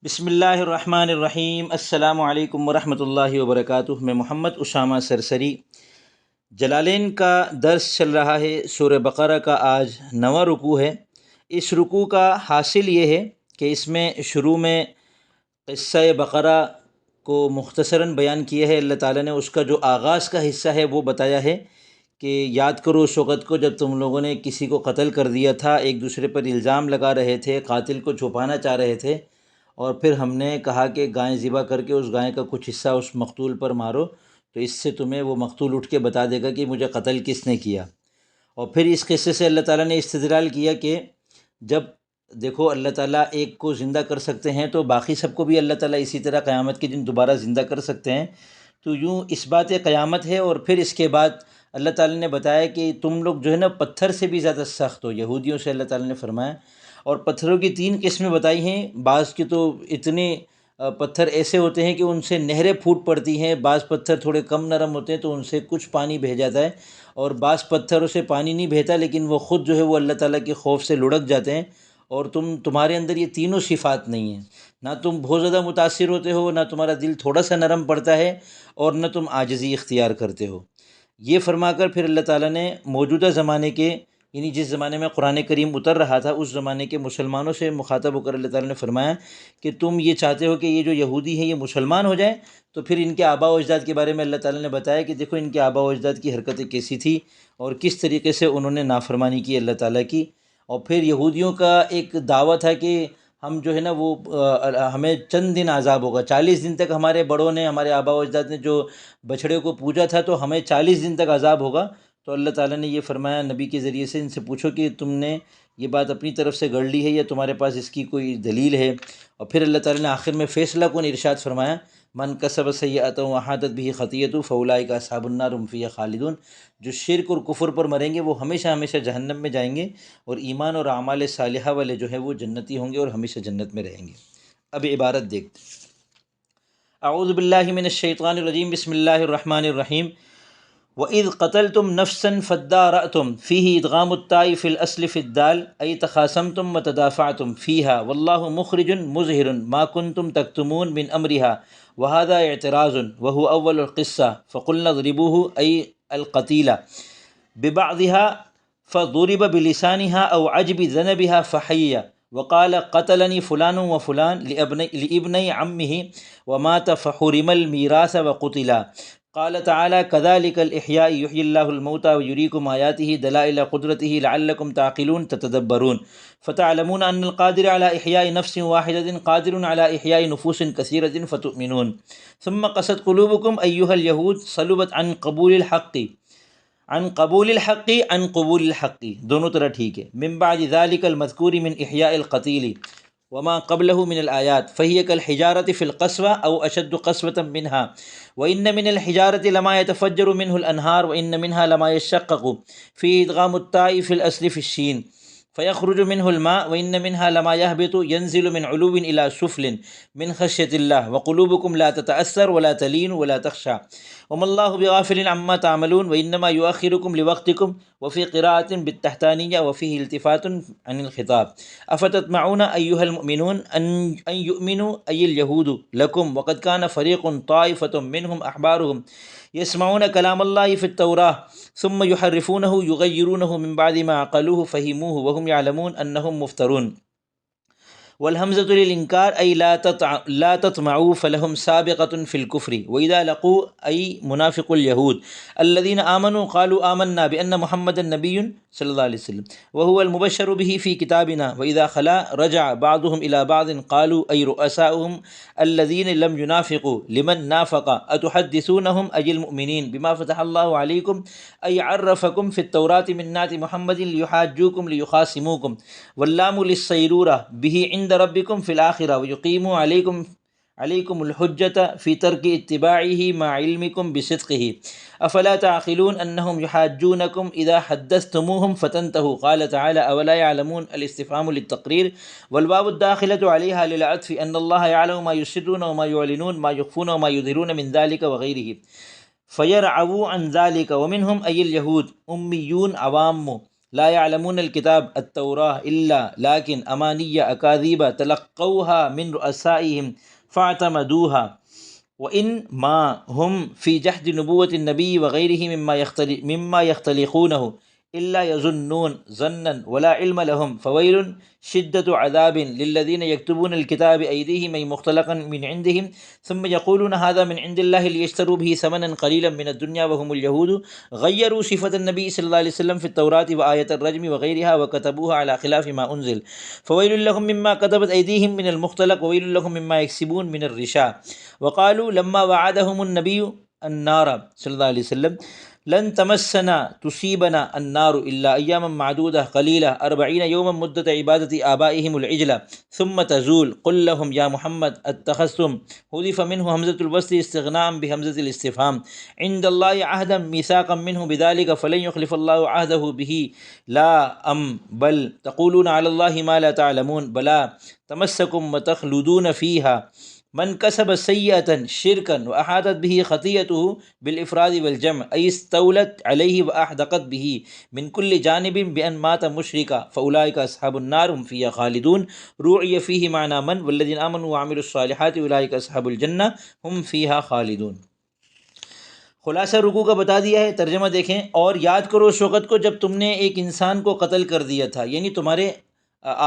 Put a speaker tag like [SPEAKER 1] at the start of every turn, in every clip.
[SPEAKER 1] بسم اللہ الرحمن الرحیم۔ السلام علیکم ورحمۃ اللہ وبرکاتہ۔ میں محمد اسامہ سرسری۔ جلالین کا درس چل رہا ہے۔ سورہ بقرہ کا آج 9واں رکوع ہے۔ اس رکوع کا حاصل یہ ہے کہ اس میں شروع میں قصہ بقرہ کو مختصراً بیان کیا ہے۔ اللہ تعالیٰ نے اس کا جو آغاز کا حصہ ہے وہ بتایا ہے کہ یاد کرو اس وقت کو جب تم لوگوں نے کسی کو قتل کر دیا تھا، ایک دوسرے پر الزام لگا رہے تھے، قاتل کو چھپانا چاہ رہے تھے، اور پھر ہم نے کہا کہ گائے ذبح کر کے اس گائے کا کچھ حصہ اس مقتول پر مارو، تو اس سے تمہیں وہ مقتول اٹھ کے بتا دے گا کہ مجھے قتل کس نے کیا۔ اور پھر اس قصے سے اللہ تعالیٰ نے استدلال کیا کہ جب دیکھو اللہ تعالیٰ ایک کو زندہ کر سکتے ہیں تو باقی سب کو بھی اللہ تعالیٰ اسی طرح قیامت کے دن دوبارہ زندہ کر سکتے ہیں، تو یوں اس بات قیامت ہے۔ اور پھر اس کے بعد اللہ تعالیٰ نے بتایا کہ تم لوگ جو ہے نا پتھر سے بھی زیادہ سخت ہو، یہودیوں سے اللہ تعالیٰ نے فرمایا۔ اور پتھروں کی 3 قسمیں بتائی ہیں۔ بعض کی تو اتنے پتھر ایسے ہوتے ہیں کہ ان سے نہریں پھوٹ پڑتی ہیں، بعض پتھر تھوڑے کم نرم ہوتے ہیں تو ان سے کچھ پانی بہہ جاتا ہے، اور بعض پتھروں سے پانی نہیں بہتا لیکن وہ خود جو ہے وہ اللہ تعالیٰ کے خوف سے لڑک جاتے ہیں، اور تمہارے اندر یہ تینوں صفات نہیں ہیں، نہ تم بہت زیادہ متاثر ہوتے ہو، نہ تمہارا دل تھوڑا سا نرم پڑتا ہے، اور نہ تم عاجزی اختیار کرتے ہو۔ یہ فرما کر پھر اللہ تعالیٰ نے موجودہ زمانے کے، یعنی جس زمانے میں قرآن کریم اتر رہا تھا اس زمانے کے مسلمانوں سے مخاطب ہو کر اللہ تعالیٰ نے فرمایا کہ تم یہ چاہتے ہو کہ یہ جو یہودی ہیں یہ مسلمان ہو جائیں، تو پھر ان کے آباء و اجداد کے بارے میں اللہ تعالیٰ نے بتایا کہ دیکھو ان کے آباء و اجداد کی حرکتیں کیسی تھی اور کس طریقے سے انہوں نے نافرمانی کی اللہ تعالیٰ کی۔ اور پھر یہودیوں کا ایک دعویٰ تھا کہ ہم جو ہے نا وہ ہمیں چند دن عذاب ہوگا، 40 دن تک ہمارے بڑوں نے، ہمارے آباء و اجداد نے جو بچھڑے کو پوجا تھا تو ہمیں 40 دن تک عذاب ہوگا۔ تو اللہ تعالیٰ نے یہ فرمایا نبی کے ذریعے سے، ان سے پوچھو کہ تم نے یہ بات اپنی طرف سے گڑھ لی ہے یا تمہارے پاس اس کی کوئی دلیل ہے۔ اور پھر اللہ تعالیٰ نے آخر میں فیصلہ کن ارشاد فرمایا، من کسب سیئۃ وحاطت بہ خطیئۃ فاولئک اصحاب النار هم فیہا خالدون۔ جو شرک اور کفر پر مریں گے وہ ہمیشہ ہمیشہ جہنم میں جائیں گے، اور ایمان اور اعمال صالحہ والے جو ہیں وہ جنتی ہوں گے اور ہمیشہ جنت میں رہیں گے۔ اب عبارت دیکھتے ہیں۔ اعوذ باللہ من الشیطان الرجیم، بسم اللہ الرحمن الرحیم۔ وَإِذْ قَتَلْتُمْ نَفْسًا فَادَّارَأْتُمْ فِيهِ إِدْغَامُ التَّاءِ فِي الْأَصْلِ فِي الدَّالِ أَيْ تَخَاصَمْتُمْ وَتَدَافَعْتُمْ فِيهَا وَاللَّهُ مُخْرِجٌ مُظْهِرٌ مَا كُنْتُمْ تَكْتُمُونَ مِنْ أَمْرِهَا وَهَذَا اعْتِرَاضٌ وَهُوَ أَوَّلُ الْقِصَّةِ فَقُلْنَا اضْرِبُوهُ أَيْ الْقَتِيلَ بِبَعْضِهَا فَضُرِبَ بِلِسَانِهَا أَوْ عَجْبِ ذَنَبِهَا فَحَيَّ وقال قتلني فلان وفلان لابني عمه ومات فحرم الميراث وقتلا۔ قال تعالى كذلك الإحياء يحيي الله الموتى ويريكم آياته دلائل قدرته لعلكم تعقلون تتدبرون فتعلمون أن القادر على إحياء نفس واحدة قادر على إحياء نفوس كثيرة فتؤمنون ثم قست قلوبكم أيها اليهود صلبت عن قبول الحق عن قبول الحق، دونوں طرح ٹھیک ہے، من بعد ذلك المذكور من إحياء القتيل وما قبله من الآيات فهي كالحجارة في القسوة أو أشد قسوة منها، وإن من الحجارة لما يتفجر منه الأنهار وإن منها لما يشقق في إدغام التاء في الأصل في الشين فيخرج منه الماء وإن منها لما يهبط ينزل من علو إلى سفل من خشية الله وقلوبكم لا تتأثر ولا تلين ولا تخشى وما الله بغافل عما تعملون وإنما يؤخركم لوقتكم، وفي قراءة بالتحتانية وفيه التفات عن الخطاب أفتطمعون أيها المؤمنون أن يؤمنوا أي اليهود لكم وقد كان فريق طائفة منهم أحبارهم يسمعون كلام الله في التوراة ثم يحرفونه يغيرونه من بعد ما عقلوه فهموه وهم يعلمون أنهم مفترون۔ والحمزة للإنكار أي لا تطمعوا فلهم سابقة في الكفر، وإذا لقوا أي منافق اليهود الذين آمنوا قالوا آمنا بأن محمد نبي صلى الله عليه وسلم وهو المبشر به في كتابنا، وإذا خلا رجع بعضهم إلى بعض قالوا أي رؤساؤهم الذين لم ينافقوا لمن نافق أتحدثونهم أي المؤمنين بما فتح الله عليكم أي عرفكم في التوراة من نعت محمد ليحاجوكم ليخاصموكم، واللام للصيرورة به عند ربكم في الآخرة ويقيموا عليكم الحجة في ترك اتباعه مع علمكم بصدقه، أفلا تعقلون أنهم يحاجونكم إذا حدثتموهم فتنتهوا، قال تعالى أولا يعلمون الاستفهام للتقرير والواو الداخلة عليها للعطف أن الله يعلم ما يسرون وما يعلنون ما يخفون وما يظهرون من ذلك وغيره فيرعوا عن ذلك، ومنهم أي اليهود أميون عوام لا يعلمون الكتاب التوراة إلا لكن أماني أكاذيب تلقوها من رؤسائهم فاعتمدوها وإن ما هم في جحد نبوة النبي وغيره مما يختلقونه إلا يظنون ظنا ولا علم لهم فويل شدة عذاب للذين يكتبون الكتاب بأيديهم أي مختلقا من عندهم ثم يقولون هذا من عند الله ليشتروا به ثمنا قليلا من الدنيا وهم اليهود غيروا صفة النبي صلى الله عليه وسلم في التوراة وآية الرجم وغيرها وكتبوها على خلاف ما أنزل فويل لهم مما كتبت أيديهم من المختلق وويل لهم مما يكسبون من الرشا وقالوا لما وعدهم النبي النار صلى الله عليه وسلم لن تمسنا تصيبنا النار إلا أياما معدودة قليلة 40 يوما مدة عبادة آبائهم العجلة ثم تزول قل لهم يا محمد اتخذتم حذف منه همزة الوصل استغناء بهمزة الاستفهام عند الله عهدا ميثاقا منه بذلك فلن يخلف الله عهده به لا بل تقولون على الله ما لا تعلمون بلى تمسكم وتخلدون فيها من كسب سيئة شركا وأحاطت به خطيئته بالإفراد والجمع أي استولت عليه وأحدقت به من كل جانب بأن مات مشركا فأولئك أصحاب النار هم فيها خالدون روعي فيه معنى من والذين آمنوا وعملوا الصالحات أولئك أصحاب الجنة هم فيها خالدون۔ خلاصہ رکوع کا بتا دیا ہے، ترجمہ دیکھیں۔ اور یاد کرو اس وقت کو جب تم نے ایک انسان کو قتل کر دیا تھا، یعنی تمہارے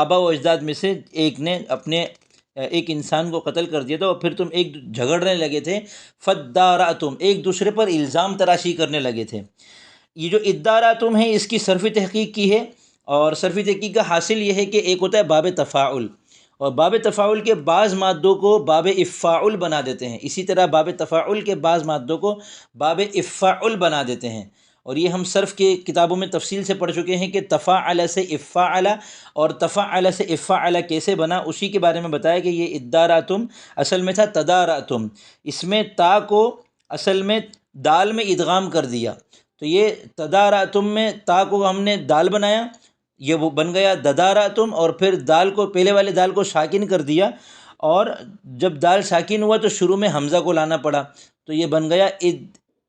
[SPEAKER 1] آبا و اجداد میں سے ایک نے اپنے ایک انسان کو قتل کر دیا تھا اور پھر تم ایک جھگڑنے لگے تھے، فدارأتم ایک دوسرے پر الزام تراشی کرنے لگے تھے۔ یہ جو اداراتم ہے اس کی صرفی تحقیق کی ہے، اور صرفی تحقیق کا حاصل یہ ہے کہ ایک ہوتا ہے باب تفاعل، اور باب تفاعل کے بعض مادوں کو باب افاعل بنا دیتے ہیں، اسی طرح باب تفاعل کے بعض مادوں کو باب افاعل بنا دیتے ہیں۔ اور یہ ہم صرف کے کتابوں میں تفصیل سے پڑھ چکے ہیں کہ تفاعل سے افاعل اور تفاعل سے افاعل کیسے بنا، اسی کے بارے میں بتایا کہ یہ اداراتم اصل میں تھا تداراتم، اس میں تا کو اصل میں دال میں ادغام کر دیا، تو یہ تداراتم میں تا کو ہم نے دال بنایا، یہ وہ بن گیا دداراتم، اور پھر دال کو پہلے والے دال کو ساکن کر دیا، اور جب دال ساکن ہوا تو شروع میں حمزہ کو لانا پڑا، تو یہ بن گیا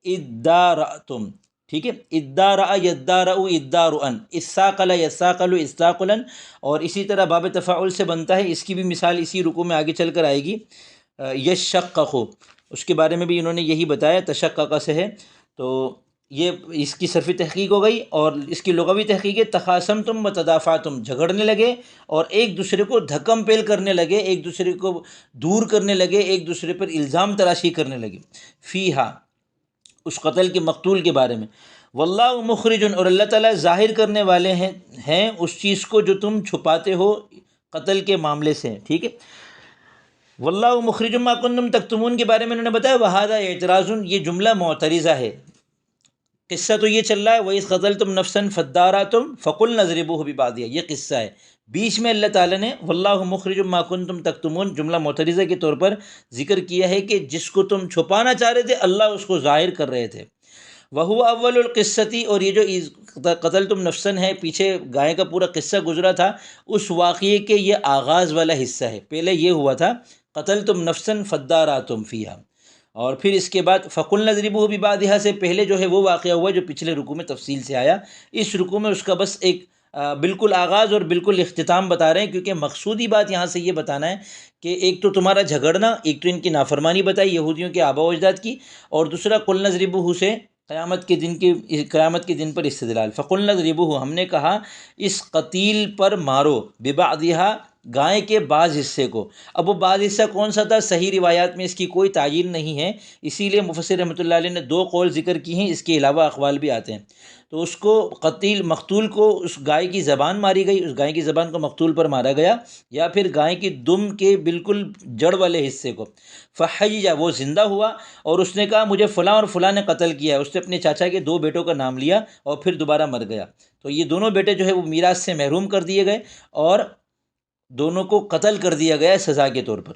[SPEAKER 1] اداراتم، ٹھیک ہے۔ ادارا یدارؤ ادارؤن، استاقل یستاقل استاقلا، اور اسی طرح باب تفاعل سے بنتا ہے، اس کی بھی مثال اسی رکوع میں آگے چل کر آئے گی۔ یشقق، اس کے بارے میں بھی انہوں نے یہی بتایا، تشقق سے ہے، تو یہ اس کی صرفی تحقیق ہو گئی۔ اور اس کی لغوی تحقیق ہے تخاصمتم و تدافعتم، جھگڑنے لگے اور ایک دوسرے کو دھکم پیل کرنے لگے، ایک دوسرے کو دور کرنے لگے، ایک دوسرے پر الزام تراشی کرنے لگے، فیہا اس قتل کے مقتول کے بارے میں۔ واللہ مخرج، اور اللہ تعالیٰ ظاہر کرنے والے ہیں اس چیز کو جو تم چھپاتے ہو قتل کے معاملے سے، ٹھیک ہے۔ واللہ مخرج ما کنتم تکتمون کے بارے میں انہوں نے بتایا وہذا اعتراض، یہ جملہ معترضہ ہے۔ قصہ تو یہ چل رہا ہے وَإِذْ قَتَلْتُمْ نَفْسًا فَادَّارَأْتُمْ فَقُلْنَا اضْرِبُوهُ بِبَعْضِهَا، یہ قصہ ہے۔ بیچ میں اللہ تعالیٰ نے واللہ مخرج ما کنتم تکتمون جملہ معترضہ کے طور پر ذکر کیا ہے کہ جس کو تم چھپانا چاہ رہے تھے اللہ اس کو ظاہر کر رہے تھے۔ وَهُوَ أَوَّلُ الْقِصَّةِ، اور یہ جو قتلتم نفسن ہے، پیچھے گائے کا پورا قصہ گزرا تھا، اس واقعے کے یہ آغاز والا حصہ ہے۔ پہلے یہ ہوا تھا قتلتم نفسن فادارأتم فیہا، اور پھر اس کے بعد فَقُلْنَا اضْرِبُوهُ بِبَعْضِهَا سے پہلے جو ہے وہ واقعہ ہوا جو پچھلے رکوع میں تفصیل سے آیا، اس رکوع میں اس کا بس ایک بالکل آغاز اور بالکل اختتام بتا رہے ہیں، کیونکہ مقصودی بات یہاں سے یہ بتانا ہے کہ ایک تو تمہارا جھگڑنا، ایک تو ان کی نافرمانی بتائی یہودیوں کے آبا و اجداد کی، اور دوسرا قُلْنَا اضْرِبُوهُ سے قیامت کے دن پر استدلال۔ فَقُلْنَا اضْرِبُوهُ، ہم نے کہا اس قتیل پر مارو، بِبَعْضِهَا گائے کے بعض حصے کو۔ اب وہ بعض حصہ کون سا تھا، صحیح روایات میں اس کی کوئی تعین نہیں ہے، اسی لیے مفسر رحمۃ اللہ علیہ نے 2 قول ذکر کی ہیں، اس کے علاوہ اقوال بھی آتے ہیں۔ تو اس کو مقتول کو اس گائے کی زبان ماری گئی، اس گائے کی زبان کو مقتول پر مارا گیا، یا پھر گائے کی دم کے بالکل جڑ والے حصے کو۔ فحیّ، وہ زندہ ہوا اور اس نے کہا مجھے فلاں اور فلاں نے قتل کیا ہے، اس نے اپنے چاچا کے 2 بیٹوں کا نام لیا اور پھر دوبارہ مر گیا، تو یہ دونوں بیٹے جو ہے وہ میراث سے محروم کر دیے گئے اور دونوں کو قتل کر دیا گیا سزا کے طور پر۔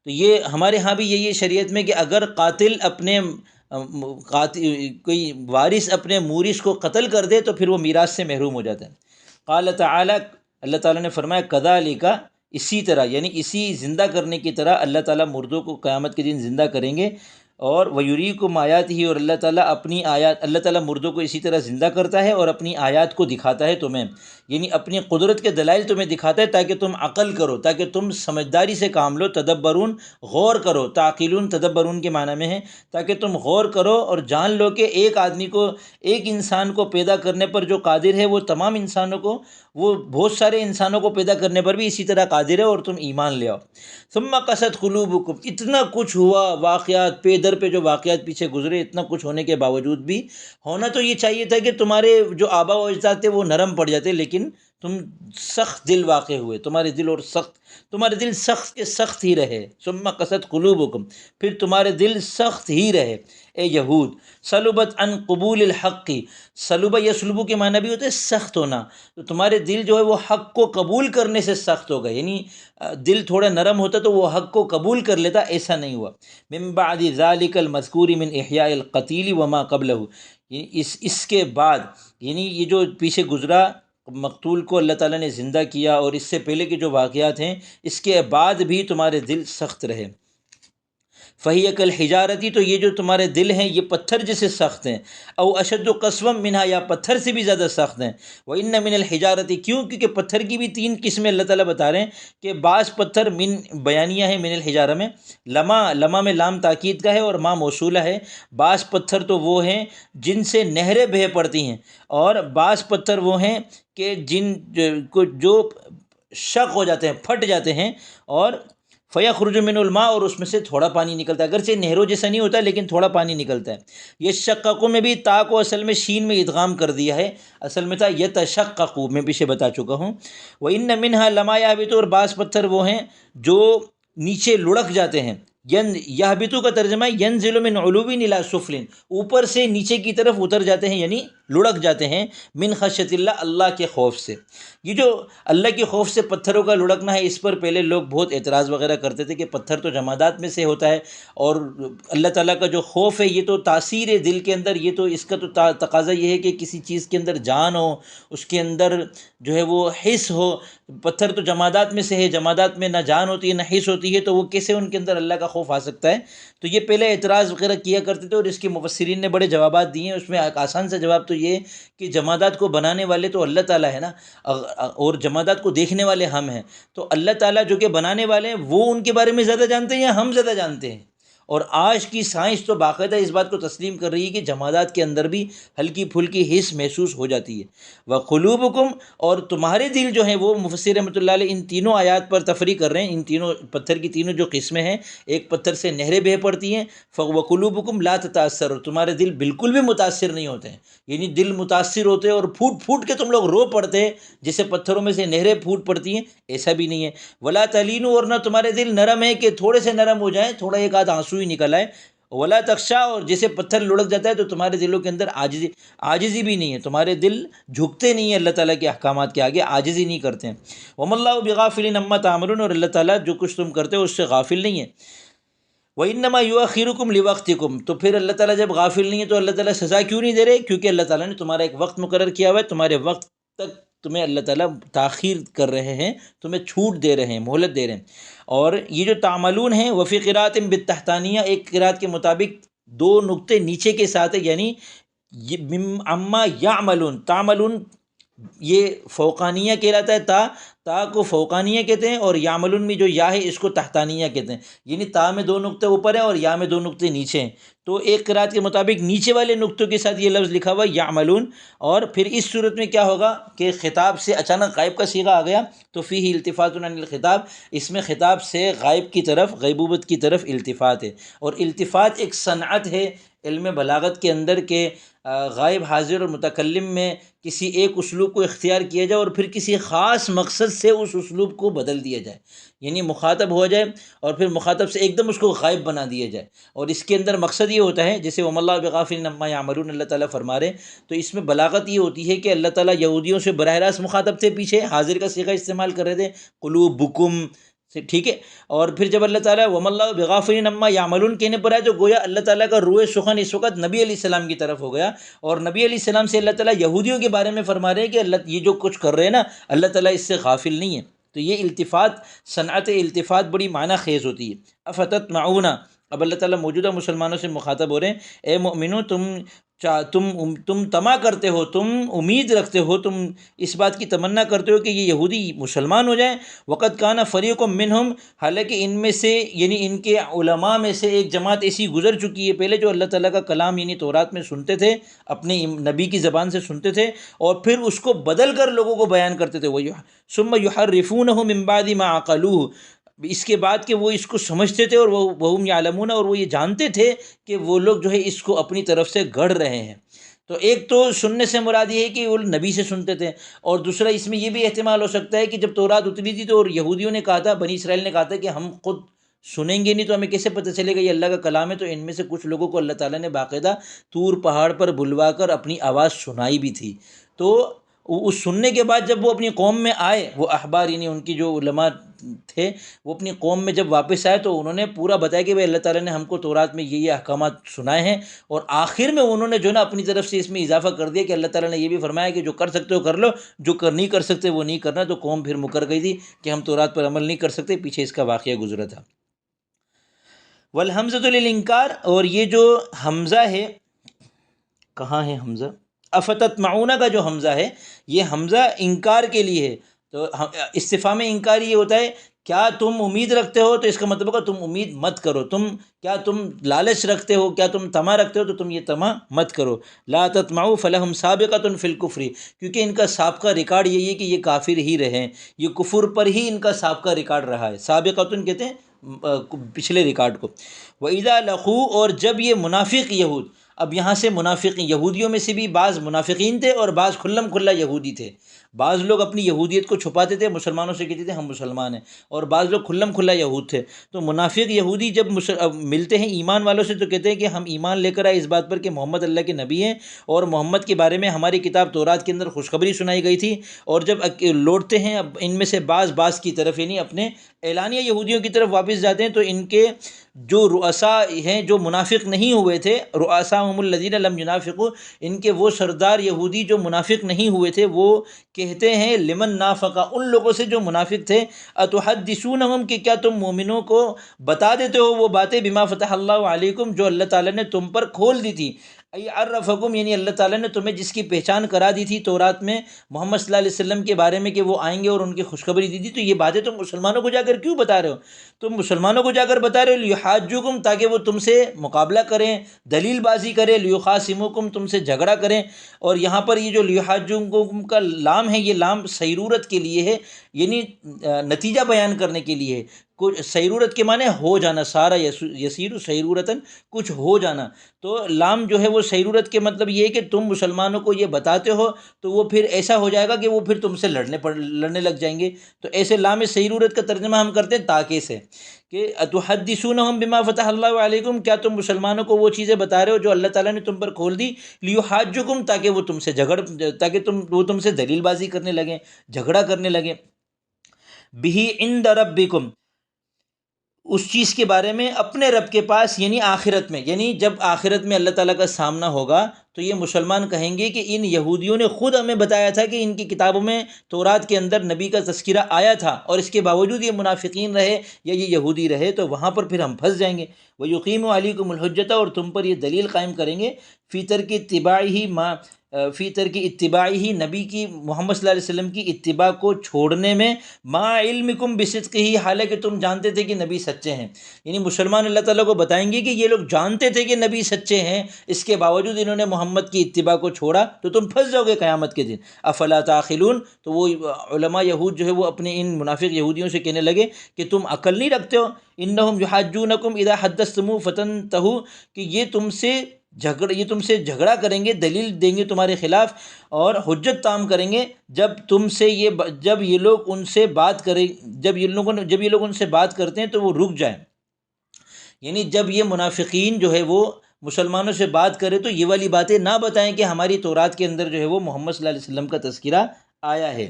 [SPEAKER 1] تو یہ ہمارے ہاں بھی یہی ہے شریعت میں کہ اگر قاتل کوئی وارث اپنے مورث کو قتل کر دے تو پھر وہ میراث سے محروم ہو جاتا ہے۔ قال تعالیٰ، اللہ تعالیٰ نے فرمایا کذالک، اسی طرح، یعنی اسی زندہ کرنے کی طرح اللہ تعالیٰ مردوں کو قیامت کے دن زندہ کریں گے، اور ویریکم آیاتہ، اور اللہ تعالیٰ اپنی آیات، اللہ تعالیٰ مردوں کو اسی طرح زندہ کرتا ہے اور اپنی آیات کو دکھاتا ہے تمہیں، یعنی اپنی قدرت کے دلائل تمہیں دکھاتا ہے تاکہ تم عقل کرو، تاکہ تم سمجھداری سے کام لو، تدبرون غور کرو، تعقلون تدبرون کے معنی میں ہے، تاکہ تم غور کرو اور جان لو کہ ایک آدمی کو، ایک انسان کو پیدا کرنے پر جو قادر ہے وہ تمام انسانوں کو، وہ بہت سارے انسانوں کو پیدا کرنے پر بھی اسی طرح قادر ہے، اور تم ایمان لے آؤ۔ ثم قست قلوبکم، اتنا کچھ ہوا، واقعات پہ در پہ جو واقعات پیچھے گزرے، اتنا کچھ ہونے کے باوجود بھی ہونا تو یہ چاہیے تھا کہ تمہارے جو آبا و اجداد تھے وہ نرم پڑ جاتے، لیکن تم سخت دل واقع ہوئے، تمہارے دل اور سخت، تمہارے دل سخت کے سخت ہی رہے۔ ثم قست قلوبکم، پھر تمہارے دل سخت ہی رہے اے یہود۔ سلبت عن قبول الحق، سلبہ یسلبو کے معنی بھی ہوتے ہیں سخت ہونا، تو تمہارے دل جو ہے وہ حق کو قبول کرنے سے سخت ہو گئے، یعنی دل تھوڑا نرم ہوتا تو وہ حق کو قبول کر لیتا، ایسا نہیں ہوا۔ من بعد ذالک المذکور من احیاء القتیل وما قبلہ، یعنی اس کے بعد، یعنی یہ جو پیچھے گزرا، مقتول کو اللہ تعالیٰ نے زندہ کیا، اور اس سے پہلے کے جو واقعات ہیں اس کے بعد بھی تمہارے دل سخت رہے۔ فہی کالحجارتی، تو یہ جو تمہارے دل ہیں یہ پتھر جیسے سخت ہیں، او اشد قسوا منہا، یا پتھر سے بھی زیادہ سخت ہیں۔ وان من الحجارتی، کیوں؟ کیونکہ پتھر کی بھی تین قسمیں اللہ تعالیٰ بتا رہے ہیں کہ بعض پتھر من بیانیہ ہے، من الحجارہ میں لما میں لام تاکید کا ہے اور ما موصولہ ہے، بعض پتھر تو وہ ہیں جن سے نہریں بہہ پڑتی ہیں، اور بعض پتھر وہ ہیں کہ جن جو شق ہو جاتے ہیں، پھٹ جاتے ہیں، اور فیخرج من الماء، اور اس میں سے تھوڑا پانی نکلتا ہے، اگرچہ نہروں جیسا نہیں ہوتا لیکن تھوڑا پانی نکلتا ہے۔ یہ شققوں میں بھی تا کو اصل میں شین میں ادغام کر دیا ہے، اصل میں تھا یتشققوا، میں پیچھے بتا چکا ہوں۔ وَإِنَّ مِنْهَا لَمَا يَهْبِطُ، اور بعض پتھر وہ ہیں جو نیچے لڑک جاتے ہیں۔ یہبطو کا ترجمہ ہے ینزل من علو الی سفل، اوپر سے نیچے کی طرف اتر جاتے ہیں، یعنی لڑک جاتے ہیں، من خشیت اللہ، اللہ کے خوف سے۔ یہ جو اللہ کے خوف سے پتھروں کا لڑکنا ہے، اس پر پہلے لوگ بہت اعتراض وغیرہ کرتے تھے کہ پتھر تو جمادات میں سے ہوتا ہے، اور اللہ تعالیٰ کا جو خوف ہے یہ تو تاثیر ہے دل کے اندر، یہ تو اس کا تو تقاضا یہ ہے کہ کسی چیز کے اندر جان ہو، اس کے اندر جو ہے وہ حس ہو۔ پتھر تو جمادات میں سے ہے، جمادات میں نہ جان ہوتی ہے نہ حس ہوتی ہے، تو وہ کیسے ان کے اندر اللہ کا خوف آ سکتا ہے؟ تو یہ پہلے اعتراض وغیرہ کیا کرتے تھے، اور اس کے مفسرین نے بڑے جوابات دیے ہیں۔ اس میں ایک آسان سا جواب تو یہ کہ جمادات کو بنانے والے تو اللہ تعالیٰ ہے نا، اور جمادات کو دیکھنے والے ہم ہیں، تو اللہ تعالیٰ جو کہ بنانے والے ہیں وہ ان کے بارے میں زیادہ جانتے ہیں یا ہم زیادہ جانتے ہیں؟ اور آج کی سائنس تو باقاعدہ اس بات کو تسلیم کر رہی ہے کہ جمادات کے اندر بھی ہلکی پھلکی حس محسوس ہو جاتی ہے۔ وقلوبکم، اور تمہارے دل جو ہیں، وہ مفسر رحمۃ اللہ علیہ ان تینوں آیات پر تفریح کر رہے ہیں، ان تینوں پتھر کی تینوں جو قسمیں ہیں، ایک پتھر سے نہریں بہہ پڑتی ہیں، وقلوبکم لا تتاثر، اور تمہارے دل بالکل بھی متاثر نہیں ہوتے ہیں، یعنی دل متاثر ہوتے ہیں اور پھوٹ پھوٹ کے تم لوگ رو پڑتے ہیں جیسے پتھروں میں سے نہریں پھوٹ پڑتی ہیں، ایسا بھی نہیں ہے۔ ولا تلینوا، اور نہ تمہارے دل نرم ہے کہ تھوڑے سے نرم ہو جائیں، تھوڑا ایک آدھ آنسو ہی نکل آئے۔ ولا تخشا، اور جیسے پتھر لڑک جاتا ہے تو تمہارے دلوں کے اندر عاجزی بھی نہیں ہے، تمہارے دل جھکتے نہیں ہیں اللہ تعالیٰ کے احکامات کے آگے، عاجزی نہیں کرتے ہیں۔ وما اللہ بغافل عما تعملون، اور اللہ تعالیٰ جو کچھ تم کرتے ہو اس سے غافل نہیں ہے۔ وَإِنَّمَا يُؤَخِّرُكُمْ لِوَقْتِكُمْ، تو پھر اللہ تعالیٰ جب غافل نہیں ہے تو اللہ تعالیٰ سزا کیوں نہیں دے رہے؟ کیونکہ اللہ تعالیٰ نے تمہارا ایک وقت مقرر کیا ہوا ہے، تمہارے وقت تک تمہیں اللہ تعالیٰ تاخیر کر رہے ہیں، تمہیں چھوٹ دے رہے ہیں، مہلت دے رہے ہیں۔ اور یہ جو تعملون ہیں، وفی قراءۃ بالتحتانیہ، ایک قراءت کے مطابق دو نقطے نیچے کے ساتھ ہے، یعنی اما یعملون، تعملون یہ فوقانیہ کہلاتا ہے، تا کو فوقانیہ کہتے ہیں، اور یعملون میں جو یا ہے اس کو تحتانیہ کہتے ہیں، یعنی تا میں دو نقطے اوپر ہیں اور یا میں دو نقطے نیچے ہیں، تو ایک قرات کے مطابق نیچے والے نقطوں کے ساتھ یہ لفظ لکھا ہوا یعملون۔ اور پھر اس صورت میں کیا ہوگا کہ خطاب سے اچانک غائب کا صیغہ آ گیا، تو فیہ التفات عن الخطاب، اس میں خطاب سے غائب کی طرف، غیبوبت کی طرف التفات ہے، اور التفات ایک صنعت ہے علم بلاغت کے اندر کہ غائب، حاضر اور متکلم میں کسی ایک اسلوب کو اختیار کیا جائے اور پھر کسی خاص مقصد سے اس اسلوب کو بدل دیا جائے، یعنی مخاطب ہو جائے اور پھر مخاطب سے ایک دم اس کو غائب بنا دیا جائے، اور اس کے اندر مقصد یہ ہوتا ہے، جیسے وَمَا اللَّهُ بِغَافِلٍ عَمَّا يَعْمَلُونَ اللہ تعالیٰ فرما رہے، تو اس میں بلاغت یہ ہوتی ہے کہ اللہ تعالیٰ یہودیوں سے براہ راست مخاطب تھے، پیچھے حاضر کا صیغہ استعمال کر رہے تھے قلوبکم سے، ٹھیک ہے، اور پھر جب اللہ تعالیٰ وَمَا اللَّهُ بِغَافِلٍ عَمَّا يَعْمَلُونَ کہنے پر آئے تو گویا اللہ تعالیٰ کا روئے سخن اس وقت نبی علیہ السلام کی طرف ہو گیا، اور نبی علیہ السلام سے اللہ تعالیٰ یہودیوں کے بارے میں فرما رہے ہیں کہ اللہ یہ جو کچھ کر رہے ہیں نا، اللہ تعالیٰ اس سے غافل نہیں ہے۔ تو یہ التفات، صنعت التفات بڑی معنی خیز ہوتی ہے۔ افتطمعون، اب اللہ تعالیٰ موجودہ مسلمانوں سے مخاطب ہو رہے ہیں، اے مومنو تم طمع کرتے ہو، تم امید رکھتے ہو، تم اس بات کی تمنا کرتے ہو کہ یہ یہودی مسلمان ہو جائیں۔ وقت کانا فریق منہم، حالانکہ ان میں سے یعنی ان کے علماء میں سے ایک جماعت ایسی گزر چکی ہے پہلے، جو اللہ تعالیٰ کا کلام یعنی تورات میں سنتے تھے، اپنے نبی کی زبان سے سنتے تھے، اور پھر اس کو بدل کر لوگوں کو بیان کرتے تھے۔ ثم یحرفونہ من بعد ما عقلوہ، اس کے بعد کہ وہ اس کو سمجھتے تھے، اور وہم یعلمون، اور وہ یہ جانتے تھے کہ وہ لوگ جو ہے اس کو اپنی طرف سے گڑھ رہے ہیں۔ تو ایک تو سننے سے مراد یہ ہے کہ وہ نبی سے سنتے تھے، اور دوسرا اس میں یہ بھی احتمال ہو سکتا ہے کہ جب تورات اتری تھی تو اور یہودیوں نے کہا تھا، بنی اسرائیل نے کہا تھا کہ ہم خود سنیں گے نہیں تو ہمیں کیسے پتہ چلے گا یہ اللہ کا کلام ہے، تو ان میں سے کچھ لوگوں کو اللہ تعالیٰ نے باقاعدہ طور پہاڑ پر بلوا کر اپنی آواز سنائی بھی تھی۔ تو اس سننے کے بعد جب وہ اپنی قوم میں آئے، وہ احبار یعنی ان کی جو علماء تھے، وہ اپنی قوم میں جب واپس آئے تو انہوں نے پورا بتایا کہ بھائی اللہ تعالیٰ نے ہم کو تورات میں یہ احکامات سنائے ہیں، اور آخر میں انہوں نے جو نا اپنی طرف سے اس میں اضافہ کر دیا کہ اللہ تعالیٰ نے یہ بھی فرمایا کہ جو کر سکتے ہو کر لو، جو نہیں کر سکتے وہ نہیں کرنا۔ تو قوم پھر مکر گئی تھی کہ ہم تورات پر عمل نہیں کر سکتے، پیچھے اس کا واقعہ گزرا تھا۔ والحمزۃ للانکار، اور یہ جو حمزہ ہے، کہاں ہے حمزہ؟ افتطمعون کا جو حمزہ ہے، یہ حمزہ انکار کے لیے ہے۔ تو استفہام انکار یہ ہوتا ہے کیا تم امید رکھتے ہو، تو اس کا مطلب ہوگا تم امید مت کرو، کیا تم لالچ رکھتے ہو، کیا تم طمع رکھتے ہو، تو تم یہ طمع مت کرو۔ لا تطمعوا فلہم سابقۃ فی الکفر، کیونکہ ان کا سابقہ ریکارڈ یہی ہے کہ یہ کافر ہی رہے ہیں، یہ کفر پر ہی ان کا سابقہ ریکارڈ رہا ہے۔ سابقۃ کہتے ہیں پچھلے ریکارڈ کو۔ وَإِذَا لَقُوا، اور جب یہ منافق یہود، اب یہاں سے منافق یہودیوں میں سے بھی بعض منافقین تھے اور بعض کھلم کھلا یہودی تھے۔ بعض لوگ اپنی یہودیت کو چھپاتے تھے، مسلمانوں سے کہتے تھے ہم مسلمان ہیں، اور بعض لوگ کھلم کھلا یہود تھے۔ تو منافق یہودی جب ملتے ہیں ایمان والوں سے تو کہتے ہیں کہ ہم ایمان لے کر آئے اس بات پر کہ محمد اللہ کے نبی ہیں، اور محمد کے بارے میں ہماری کتاب تورات کے اندر خوشخبری سنائی گئی تھی۔ اور جب لوٹتے ہیں اب ان میں سے بعض کی طرف یعنی اپنے اعلانیہ یہودیوں کی طرف واپس جاتے ہیں، تو ان کے جو رؤساء ہیں جو منافق نہیں ہوئے تھے، رؤساءهم الذین لم ینافقوا، ان کے وہ سردار یہودی جو منافق نہیں ہوئے تھے، وہ کہتے ہیں لمن نافقا، ان لوگوں سے جو منافق تھے، اتحدثونہم، کہ کیا تم مومنوں کو بتا دیتے ہو وہ باتیں، بما فتح اللہ علیکم، جو اللہ تعالیٰ نے تم پر کھول دی تھی، ای عرفکم، یعنی اللہ تعالیٰ نے تمہیں جس کی پہچان کرا دی تھی تورات میں محمد صلی اللہ علیہ وسلم کے بارے میں کہ وہ آئیں گے اور ان کی خوشخبری دی تھی، تو یہ باتیں تم مسلمانوں کو جا کر کیوں بتا رہے ہو؟ تم مسلمانوں کو جا کر بتا رہے ہو لیحاجوکم، تاکہ وہ تم سے مقابلہ کریں، دلیل بازی کریں، لیخاصموکم، تم سے جھگڑا کریں۔ اور یہاں پر یہ جو لیحاجوکم کا لام ہے، یہ لام سیرورت کے لیے ہے، یعنی نتیجہ بیان کرنے کے لیے ہے۔ سیرورت کے معنی ہو جانا، سارا یسیر سیرورتاً، کچھ ہو جانا۔ تو لام جو ہے وہ سیرورت کے مطلب یہ ہے کہ تم مسلمانوں کو یہ بتاتے ہو تو وہ پھر ایسا ہو جائے گا کہ وہ پھر تم سے لڑنے لگ جائیں گے۔ تو ایسے لام سیرورت کا ترجمہ ہم کرتے ہیں تاکہ سے، کہ اتحدثونہم بما فتح اللہ علیکم، کیا تم مسلمانوں کو وہ چیزیں بتا رہے ہو جو اللہ تعالیٰ نے تم پر کھول دی، لیحاجوکم، تاکہ وہ تم سے وہ تم سے دلیل بازی کرنے لگیں، جھگڑا کرنے لگیں، بہ عند ربکم، اس چیز کے بارے میں اپنے رب کے پاس، یعنی آخرت میں، یعنی جب آخرت میں اللہ تعالیٰ کا سامنا ہوگا تو یہ مسلمان کہیں گے کہ ان یہودیوں نے خود ہمیں بتایا تھا کہ ان کی کتابوں میں تورات کے اندر نبی کا تذکرہ آیا تھا، اور اس کے باوجود یہ منافقین رہے یا یہ یہودی رہے، تو وہاں پر پھر ہم پھنس جائیں گے۔ وَيُقِيمُ عَلَيْكُمُ الْحُجَّةَ، اور تم پر یہ دلیل قائم کریں گے، فی ترک اتباعی نبی کی، محمد صلی اللہ علیہ وسلم کی اتباع کو چھوڑنے میں، ما علمکم بصدقہ، حالانکہ تم جانتے تھے کہ نبی سچے ہیں۔ یعنی مسلمان اللہ تعالیٰ کو بتائیں گے کہ یہ لوگ جانتے تھے کہ نبی سچے ہیں، اس کے باوجود انہوں نے محمد کی اتباع کو چھوڑا، تو تم پھنس جاؤ گے قیامت کے دن۔ افلا تعقلون، تو وہ علماء یہود جو ہے وہ اپنے ان منافق یہودیوں سے کہنے لگے کہ تم عقل نہیں رکھتے ہو، انہم یحاجونکم اذا حدثتم فتنتہوا، کہ یہ تم سے جھگڑا کریں گے، دلیل دیں گے تمہارے خلاف اور حجت تام کریں گے، جب یہ لوگ ان سے بات کریں، جب یہ لوگ ان سے بات کرتے ہیں تو وہ رک جائیں۔ یعنی جب یہ منافقین جو ہے وہ مسلمانوں سے بات کرے تو یہ والی باتیں نہ بتائیں کہ ہماری تورات کے اندر جو ہے وہ محمد صلی اللہ علیہ وسلم کا تذکرہ آیا ہے۔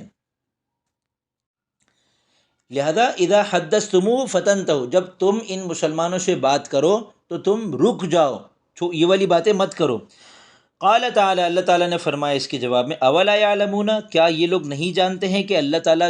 [SPEAKER 1] لہذا اذا حدثتم فتنتہوا، جب تم ان مسلمانوں سے بات کرو تو تم رک جاؤ، یہ والی باتیں مت کرو۔ قال تعالی، اللہ تعالیٰ نے فرمایا اس کے جواب میں، اولا یعلمون، کیا یہ لوگ نہیں جانتے ہیں کہ اللہ تعالیٰ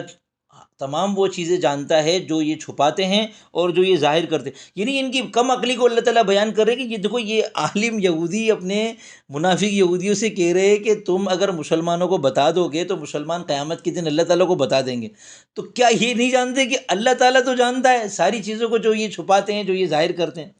[SPEAKER 1] تمام وہ چیزیں جانتا ہے جو یہ چھپاتے ہیں اور جو یہ ظاہر کرتے ہیں. یعنی ان کی کم عقلی کو اللہ تعالیٰ بیان کر رہے ہیں کہ یہ دیکھو، یہ عالم یہودی اپنے منافق یہودیوں سے کہہ رہے ہیں کہ تم اگر مسلمانوں کو بتا دو گے تو مسلمان قیامت کے دن اللہ تعالیٰ کو بتا دیں گے. تو کیا یہ نہیں جانتے کہ اللہ تعالیٰ تو جانتا ہے ساری چیزوں کو جو یہ چھپاتے ہیں، جو یہ ظاہر کرتے ہیں.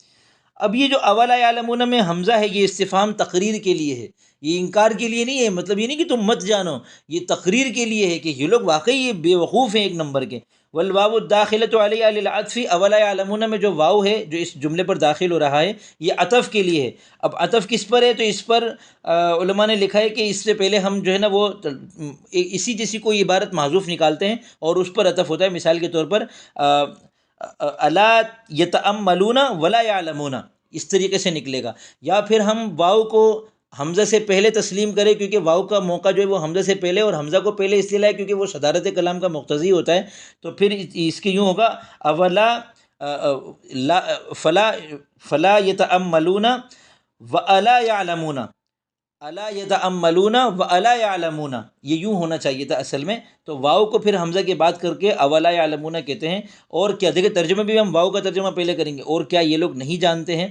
[SPEAKER 1] اب یہ جو اولا یعلمون میں حمزہ ہے، یہ استفہام تقریر کے لیے ہے، یہ انکار کے لیے نہیں ہے. مطلب یہ نہیں کہ تم مت جانو، یہ تقریر کے لیے ہے کہ یہ لوگ واقعی یہ بے وقوف ہیں ایک نمبر کے. والواو الداخلۃ علیہ للعطف، اولا یعلمون میں جو واو ہے جو اس جملے پر داخل ہو رہا ہے، یہ عطف کے لیے ہے. اب عطف کس پر ہے؟ تو اس پر علماء نے لکھا ہے کہ اس سے پہلے ہم جو ہے نا وہ اسی جیسی کوئی عبارت محذوف نکالتے ہیں اور اس پر عطف ہوتا ہے. مثال کے طور پر الا یتأملون ولا یعلمون، اس طریقے سے نکلے گا. یا پھر ہم واو کو حمزہ سے پہلے تسلیم کریں، کیونکہ واو کا موقع جو ہے وہ حمزہ سے پہلے، اور حمزہ کو پہلے اس لیے لائے کیونکہ وہ صدارت کلام کا مقتضی ہوتا ہے. تو پھر اس کے یوں ہوگا اولا فلا یتأملون والا یعلمون، الا یتأملون والا یعلمون، یہ یوں ہونا چاہیے تھا اصل میں. تو واو کو پھر حمزہ کے بعد کر کے اولا یعلمون کہتے ہیں. اور کیا دیکھیں ترجمہ بھی ہم واو کا ترجمہ پہلے کریں گے. اور کیا یہ لوگ نہیں جانتے ہیں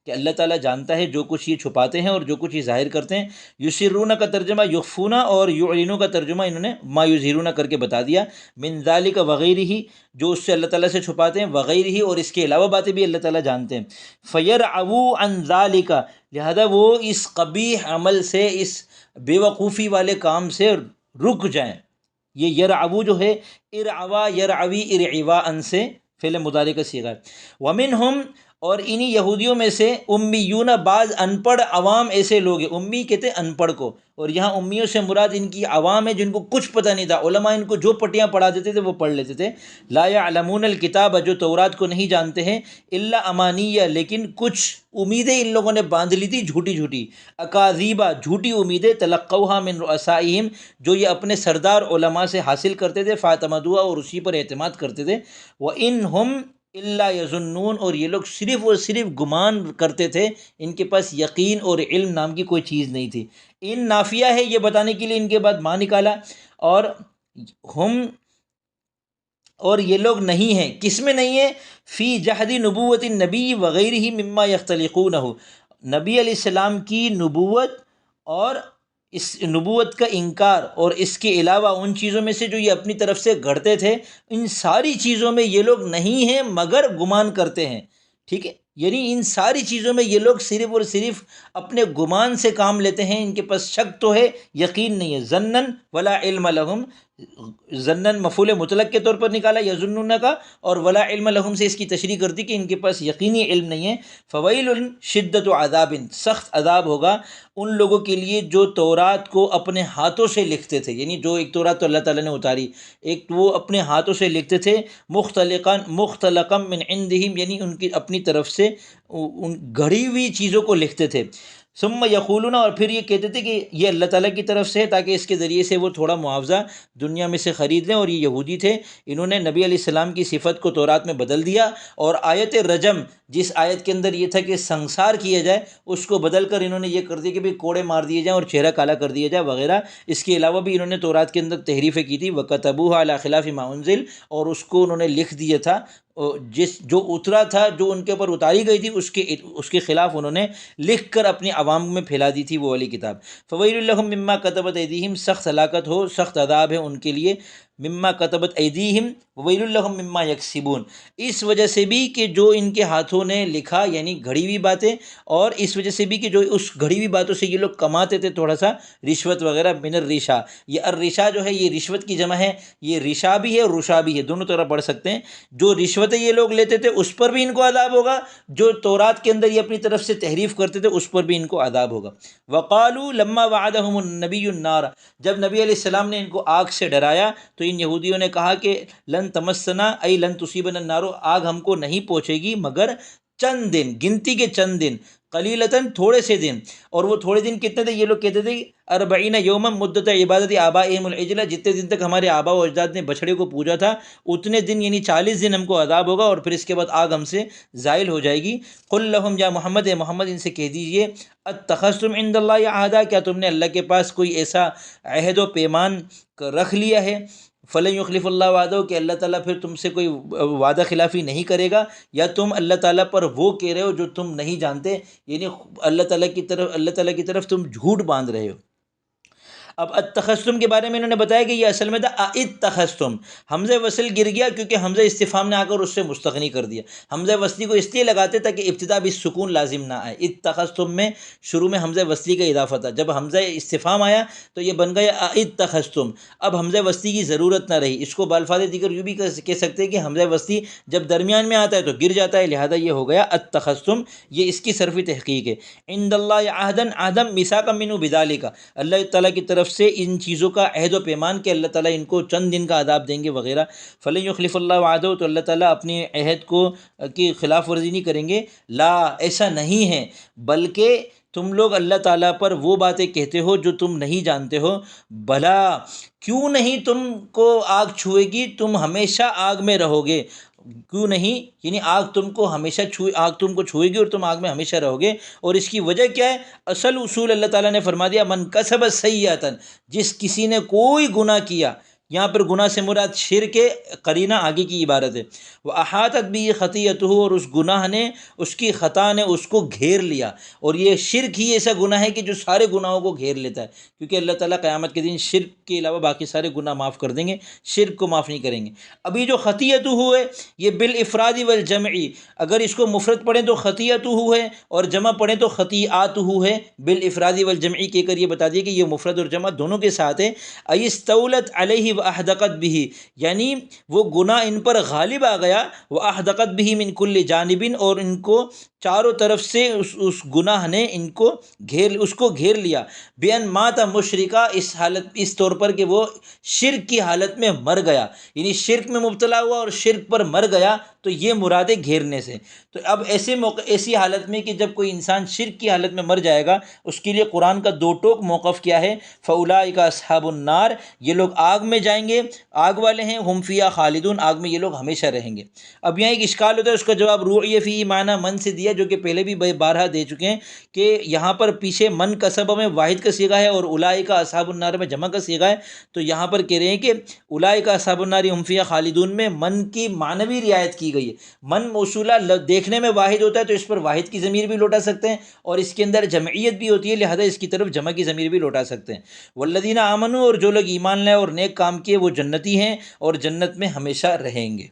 [SPEAKER 1] کہ اللہ تعالیٰ جانتا ہے جو کچھ یہ چھپاتے ہیں اور جو کچھ یہ ظاہر کرتے ہیں. یسرون کا ترجمہ یخفون، اور یعلنون کا ترجمہ انہوں نے ما یظہرون کر کے بتا دیا. من ذالک وغیرہ ہی، جو اس سے اللہ تعالیٰ سے چھپاتے ہیں، وغیرہ ہی، اور اس کے علاوہ باتیں بھی اللہ تعالیٰ جانتے ہیں. فیرعوا عن ذالک، لہذا وہ اس قبیح عمل سے، اس بے وقوفی والے کام سے رک جائیں. یہ یرعو جو ہے ارعوا یرعوی ارعواء سے فعل مضارع کا صیغہ ہے. ومنہم، اور انہی یہودیوں میں سے امیون، بعض ان پڑھ عوام ایسے لوگ ہیں. امی کہتے ہیں ان پڑھ کو، اور یہاں امیوں سے مراد ان کی عوام ہے جن کو کچھ پتہ نہیں تھا. علماء ان کو جو پٹیاں پڑھا دیتے تھے وہ پڑھ لیتے تھے. لا یعلمون الکتاب، جو تورات کو نہیں جانتے ہیں. الا امانیہ، لیکن کچھ امیدیں ان لوگوں نے باندھ لی تھی جھوٹی جھوٹی. اکاذیبہ، جھوٹی امیدیں. تلقوها من رؤسائهم، جو یہ اپنے سردار علماء سے حاصل کرتے تھے. فاعتمدوها، اور اسی پر اعتماد کرتے تھے. وَإِنْهُمْ الا یظنون، اور یہ لوگ صرف اور صرف گمان کرتے تھے، ان کے پاس یقین اور علم نام کی کوئی چیز نہیں تھی. ان نافیہ ہے، یہ بتانے کے لیے ان کے بعد ماں نکالا. اور ہم، اور یہ لوگ نہیں ہیں، کس میں نہیں ہیں؟ فی جہد نبوت النبی وغیرہ مما یختلقونہ، نبی علیہ السلام کی نبوت اور اس نبوت کا انکار، اور اس کے علاوہ ان چیزوں میں سے جو یہ اپنی طرف سے گھڑتے تھے، ان ساری چیزوں میں یہ لوگ نہیں ہیں مگر گمان کرتے ہیں. ٹھیک ہے، یعنی ان ساری چیزوں میں یہ لوگ صرف اور صرف اپنے گمان سے کام لیتے ہیں. ان کے پاس شک تو ہے، یقین نہیں ہے. ظنن ولا علم لہم، ظنن مفعول مطلق کے طور پر نکالا یظنون کا، اور ولا علم لہم سے اس کی تشریح کر دی کہ ان کے پاس یقینی علم نہیں ہے. فویل، شدت عذاب، سخت عذاب ہوگا ان لوگوں کے لیے جو تورات کو اپنے ہاتھوں سے لکھتے تھے. یعنی جو ایک تورات تو اللہ تعالیٰ نے اتاری، ایک وہ اپنے ہاتھوں سے لکھتے تھے. مختلقا من عندہم، یعنی ان کی اپنی طرف سے ان گھڑی ہوئی چیزوں کو لکھتے تھے. ثم یقولون، اور پھر یہ کہتے تھے کہ یہ اللہ تعالیٰ کی طرف سے ہے تاکہ اس کے ذریعے سے وہ تھوڑا معاوضہ دنیا میں سے خرید لیں. اور یہ یہودی تھے، انہوں نے نبی علیہ السلام کی صفت کو تورات میں بدل دیا، اور آیت رجم، جس آیت کے اندر یہ تھا کہ سنسار کیا جائے، اس کو بدل کر انہوں نے یہ کر دیا کہ بھی کوڑے مار دیے جائیں اور چہرہ کالا کر دیا جائے وغیرہ. اس کے علاوہ بھی انہوں نے تورات کے اندر تحریفیں کی تھی. وَكَتَبُوهَا عَلَى خِلَافِ مَا أُنزِلَ، اور اس کو انہوں نے لکھ دیا تھا جو اترا تھا، جو ان کے اوپر اتاری گئی تھی، اس کے خلاف انہوں نے لکھ کر اپنی عوام میں پھیلا دی تھی وہ والی کتاب. فویل لہم مما کتبت ایدیہم، سخت ہلاکت ہو، سخت عذاب ہے ان کے لیے. مما کتبت ایدیہم وویل لہم مما یکسبون، اس وجہ سے بھی کہ جو ان کے ہاتھوں نے لکھا، یعنی گھڑی ہوئی باتیں، اور اس وجہ سے بھی کہ جو اس گھڑی ہوئی باتوں سے یہ لوگ کماتے تھے تھوڑا سا رشوت وغیرہ. من الرشا، یہ الرشا جو ہے یہ رشوت کی جمع ہے. یہ رشا بھی ہے اور رشا بھی ہے، دونوں طرح پڑھ سکتے ہیں. جو رشوتیں یہ لوگ لیتے تھے اس پر بھی ان کو عذاب ہوگا، جو تورات کے اندر یہ اپنی طرف سے تحریف کرتے تھے اس پر بھی ان کو عذاب ہوگا. وقالوا لما وعدهم النبی النار، جب نبی علیہ السلام نے ان کو آگ سے ڈرایا تو ان یہودیوں نے کہا کہ لن تمسنا ای لن تصیبنا النار، آگ ہم کو نہیں پہنچے گی مگر چند دن، گنتی کے چند دن، قلیلتاً تھوڑے سے دن. اور وہ تھوڑے دن کتنے تھے؟ یہ لوگ کہتے تھے 40 یوما مدت عبادت آبائہم العجلہ، جتنے دن تک ہمارے آبا و اجداد نے بچھڑے کو پوجا تھا اتنے دن، یعنی 40 دن ہم کو عذاب ہوگا، اور پھر اس کے بعد آگ ہم سے زائل ہو جائے گی. قل لہم، یا محمد، محمد ان سے کہہ دیجئے، اتخذتم عند اللہ عہدا، کیا تم نے اللہ کے پاس کوئی ایسا عہد و پیمان رکھ لیا ہے؟ فلن یخلف اللہ وعدہ کہ اللہ تعالیٰ پھر تم سے کوئی وعدہ خلافی نہیں کرے گا، یا تم اللہ تعالیٰ پر وہ کہہ رہے ہو جو تم نہیں جانتے، یعنی اللہ تعالیٰ کی طرف تم جھوٹ باندھ رہے ہو۔ اب اتخذتم کے بارے میں انہوں نے بتایا کہ یہ اصل میں تھا اتخذتم، حمزہ وصل گر گیا کیونکہ حمزہ استفہام نے آ کر اس سے مستغنی کر دیا۔ حمزہ وصلی کو اس لیے لگاتے تاکہ ابتدا بھی سکون لازم نہ آئے۔ اتخذتم میں شروع میں حمزہ وصلی کا اضافہ تھا، جب حمزہ استفہام آیا تو یہ بن گیا اتخذتم، اب حمزہ وصلی کی ضرورت نہ رہی۔ اس کو بالفاظ دیگر یوں بھی کہہ سکتے ہیں کہ حمزہ وصلی جب درمیان میں آتا ہے تو گر جاتا ہے، لہذا یہ ہو گیا اتخذتم، یہ اس کی صرفی تحقیق ہے۔ عند اللہ عہدن، عہدم میثاقا منہ بذالک، اللہ تعالیٰ کی طرف سے ان چیزوں کا عہد و پیمان کہ اللہ تعالیٰ ان کو چند دن کا عذاب دیں گے وغیرہ۔ فلن یخلف اللہ وعدہ، تو اللہ تعالیٰ اپنے عہد کو کی خلاف ورزی نہیں کریں گے۔ لا، ایسا نہیں ہے، بلکہ تم لوگ اللہ تعالیٰ پر وہ باتیں کہتے ہو جو تم نہیں جانتے ہو۔ بھلا کیوں نہیں تم کو آگ چھوئے گی، تم ہمیشہ آگ میں رہو گے۔ کیوں نہیں، یعنی آگ تم کو چھوئے گی اور تم آگ میں ہمیشہ رہو گے۔ اور اس کی وجہ کیا ہے؟ اصل اصول اللہ تعالیٰ نے فرما دیا، من کسب سیئۃ، جس کسی نے کوئی گناہ کیا، یہاں پر گناہ سے مراد شرک ہے، قرینہ آگے کی عبارت ہے۔ وَأَحَاطَتْ بِهِ خَطِيئَتُهُ، اور اس گناہ نے، اس کی خطا نے اس کو گھیر لیا۔ اور یہ شرک ہی ایسا گناہ ہے کہ جو سارے گناہوں کو گھیر لیتا ہے، کیونکہ اللہ تعالیٰ قیامت کے دن شرک کے علاوہ باقی سارے گناہ معاف کر دیں گے، شرک کو معاف نہیں کریں گے۔ ابھی جو خطیئتہ ہے یہ بالافراد والجمع، اگر اس کو مفرد پڑھیں تو خطیئتہ ہے اور جمع پڑھیں تو خطیئاتہ ہے۔ بالافراد والجمع کہہ کر یہ بتا دیا کہ یہ مفرد اور جمع دونوں کے ساتھ ہے۔ استولت علیہ واحدقت به، یعنی وہ گناہ ان پر غالب آ گیا، واحدقت به من کل جانب، اور ان کو چاروں طرف سے اس گناہ نے اس کو گھیر لیا۔ بین مات مشرکا، اس طور پر کہ وہ شرک کی حالت میں مر گیا، یعنی شرک میں مبتلا ہوا اور شرک پر مر گیا، تو یہ مراد ہے گھیرنے سے۔ تو اب ایسی حالت میں کہ جب کوئی انسان شرک کی حالت میں مر جائے گا، اس کے لیے قرآن کا دو ٹوک موقف کیا ہے؟ فاولئک اصحاب النار، یہ لوگ آگ میں جائیں گے، آگ والے ہیں، ہم فیہا خالدون، آگ میں یہ لوگ ہمیشہ رہیں گے۔ اب یہاں ایک اشکال ہوتا ہے، اس کا جواب روعی فی معنی من سے دیا، جو کہ پہلے بھی بارہا دے چکے ہیں کہ یہاں پر پیچھے من کسب میں واحد کا صیغہ ہے اور اولئک اصحاب النار میں جمع کا صیغہ ہے، تو یہاں پر کہہ رہے ہیں کہ اولئک اصحاب النار ہم فیہا خالدون میں من کی معنوی رعایت کی گئی ہے۔ من موصولہ دیکھنے میں واحد ہوتا ہے تو اس پر واحد کی ضمیر بھی لوٹا سکتے ہیں، اور اس کے اندر جمعیت بھی ہوتی ہے، لہذا اس کی طرف جمع کی ضمیر بھی لوٹا سکتے ہیں۔ والذین آمنوا، اور جو لوگ ایمان لائے اور نیک کام کیے وہ جنتی ہیں اور جنت میں ہمیشہ رہیں گے۔